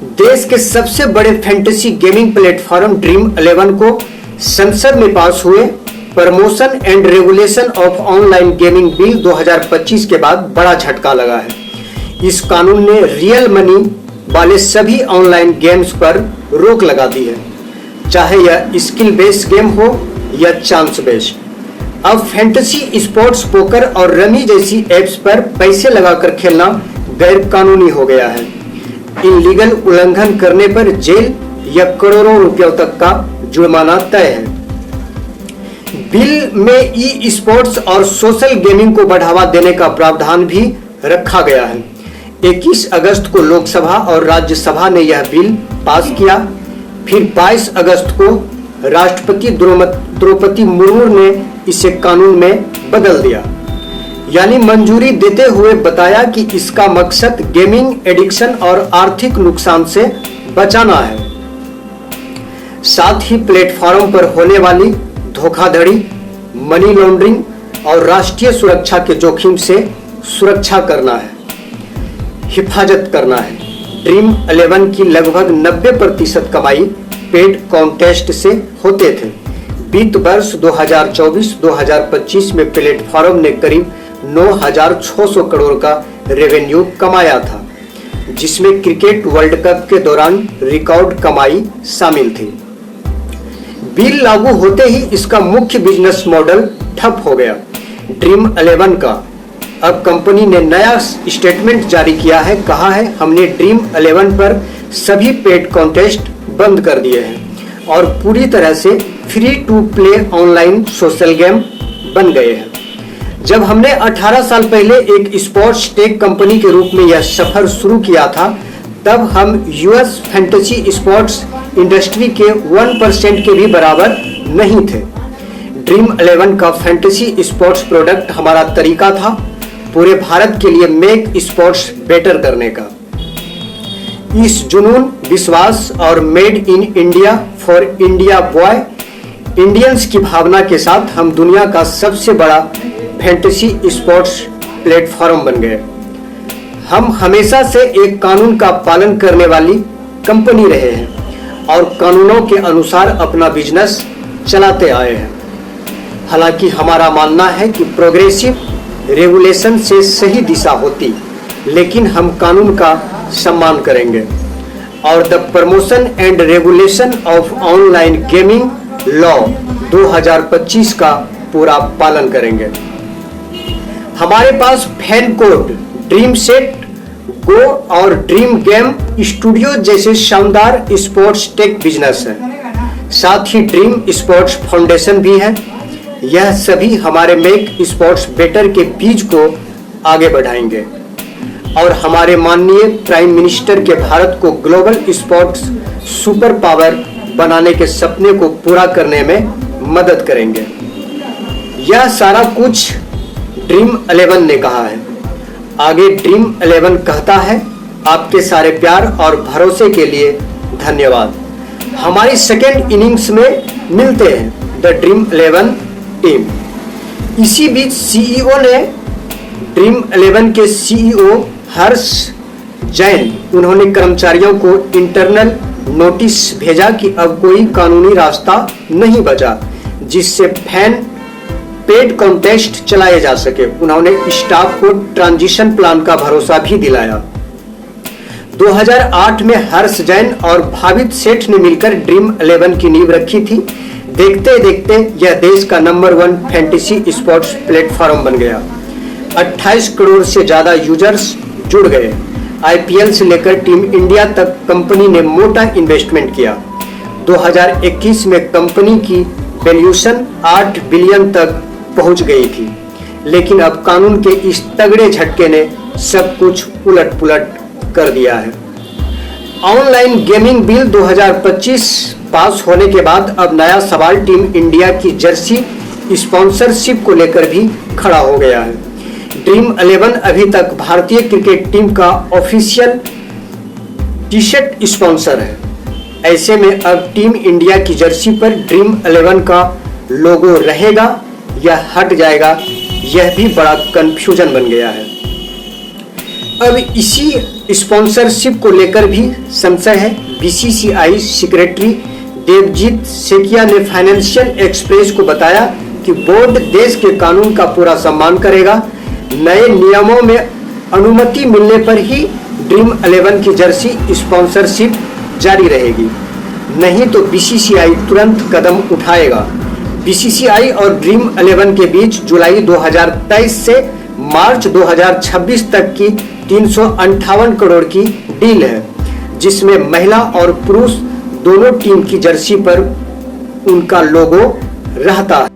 देश के सबसे बड़े फैंटेसी गेमिंग प्लेटफॉर्म ड्रीम 11 को संसद में पास हुए promotion and regulation of online gaming bill 2025 के बाद बड़ा झटका लगा है। इस कानून ने रियल मनी वाले सभी ऑनलाइन गेम्स पर रोक लगा दी है, चाहे यह स्किल बेस्ड गेम हो या चांस बेस्ड। अब फैंटेसी स्पोर्ट्स, पोकर और रमी जैसी एप्स पर पैसे लगाकर खेलना गैर कानूनी हो गया है। इलीगल उल्लंघन करने पर जेल या करोड़ों रुपयों तक का जुर्माना तय है। बिल में ई स्पोर्ट्स और सोशल गेमिंग को बढ़ावा देने का प्रावधान भी रखा गया है। 21 अगस्त को लोकसभा और राज्यसभा ने यह बिल पास किया। फिर 22 अगस्त को राष्ट्रपति द्रौपदी मुर्मू ने इसे कानून में बदल दिया, यानी मंजूरी देते हुए बताया कि इसका मकसद गेमिंग एडिक्शन और आर्थिक नुकसान से बचाना है। साथ ही प्लेटफॉर्म पर होने वाली धोखाधड़ी, मनी लॉन्ड्रिंग और राष्ट्रीय सुरक्षा के जोखिम से सुरक्षा करना है, हिफाजत करना है। ड्रीम 11 की लगभग 90% कमाई पेड कॉन्टेस्ट से होते थे। वित्त वर्ष 2024-2025 में प्लेटफॉर्म ने करीब 9,600 करोड़ का रेवेन्यू कमाया था, जिसमें क्रिकेट वर्ल्ड कप के दौरान रिकॉर्ड कमाई शामिल थी। बिल लागू होते ही इसका मुख्य बिजनेस मॉडल ठप हो गया। ड्रीम 11 का अब कंपनी ने नया स्टेटमेंट जारी किया है। कहा है, हमने ड्रीम 11 पर सभी पेड कॉन्टेस्ट बंद कर दिए हैं और पूरी तरह से free to play online social game बन गए हैं। जब हमने 18 साल पहले एक स्पोर्ट्स टेक कंपनी के रूप में यह सफर शुरू किया था, तब हम यूएस फैंटेसी स्पोर्ट्स इंडस्ट्री के 1% के भी बराबर नहीं थे। ड्रीम 11 का फैंटेसी स्पोर्ट्स प्रोडक्ट हमारा तरीका था पूरे भारत के लिए मेक स्पोर्ट्स बेटर करने का। इस जुनून, विश्वास और made in India for India boy Indians की भावना के साथ हम दुनिया का सबसे बड़ा फैंटेसी स्पोर्ट्स प्लेटफॉर्म बन गए। हम हमेशा से एक कानून का पालन करने वाली कंपनी रहे हैं और कानूनों के अनुसार अपना बिजनेस चलाते आए हैं। हालांकि हमारा मानना है कि प्रोग्रेसिव रेगुलेशन से सही दिशा होती, लेकिन हम कानून का सम्मान करेंगे और the promotion and regulation of online gaming law 2025 का पूरा पालन करेंगे। हमारे पास फैन कोड, ड्रीम सेट, गो और ड्रीम गेम स्टूडियो जैसे शानदार स्पोर्ट्स टेक बिजनेस है। साथ ही ड्रीम स्पोर्ट्स फाउंडेशन भी है। यह सभी हमारे मेक स्पोर्ट्स बेटर के बीज को आगे बढ़ाएंगे और हमारे माननीय प्राइम मिनिस्टर के भारत को ग्लोबल स्पोर्ट्स सुपर पावर बनाने के सपने को पूरा करने में मदद करेंगे। यह सारा कुछ ड्रीम 11 ने कहा है। आगे ड्रीम 11 कहता है, आपके सारे प्यार और भरोसे के लिए धन्यवाद। हमारी सेकेंड इनिंग्स में मिलते हैं, द ड्रीम 11 टीम। इसी बीच सीईओ ने ड्रीम 11 के सीईओ हर्ष जैन, उन्होंने कर्मचारियों को इंटरनल नोटिस भेजा कि अब कोई कानूनी रास्ता नहीं बचा जिससे फैन पेड कॉन्टेस्ट चलाए जा सके। उन्होंने स्टाफ को ट्रांजिशन प्लान का भरोसा भी दिलाया। 2008 में हर्ष जैन और भावित सेठ ने मिलकर ड्रीम 11 की नींव रखी थी। देखते देखते यह देश का नंबर 1 फैंटेसी स्पोर्ट्स प्लेटफॉर्म बन गया। 28 करोड़ से ज्यादा यूजर्स जुड़ गए। आईपीएल से लेकर टीम इंडिया तक कंपनी ने मोटा इन्वेस्टमेंट किया। 2021 में कंपनी की वैल्यूएशन 8 बिलियन तक पहुंच गई थी, लेकिन अब कानून के इस तगड़े झटके ने सब कुछ उलट-पुलट कर दिया है। ऑनलाइन गेमिंग बिल 2025 पास होने के बाद अब नया सवाल टीम इंडिया की जर्सी स्पॉन्सरशिप को लेकर भी खड़ा हो गया है। ड्रीम 11 अभी तक भारतीय क्रिकेट टीम का ऑफिशियल टी-शर्ट स्पॉन्सर है। ऐसे में अब टीम इंडिया की जर्सी पर ड्रीम 11 का लोगो रहेगा या हट जाएगा, यह भी बड़ा कंफ्यूजन बन गया है। अब इसी स्पॉन्सरशिप को लेकर भी संशय है। बीसीसीआई सेक्रेटरी देवजीत सेकिया ने फाइनेंशियल एक्सप्रेस को बताया कि बोर्ड देश के कानून का पूरा सम्मान करेगा। नए नियमों में अनुमति मिलने पर ही ड्रीम 11 की जर्सी स्पॉन्सरशिप जारी रहेगी, नहीं तो बीसीसीआई तुरंत कदम उठाएगा। बीसीसीआई और ड्रीम 11 के बीच जुलाई 2023 से मार्च 2026 तक की 358 करोड़ की डील है, जिसमें महिला और पुरुष दोनों टीम की जर्सी पर उनका लोगो रहता है।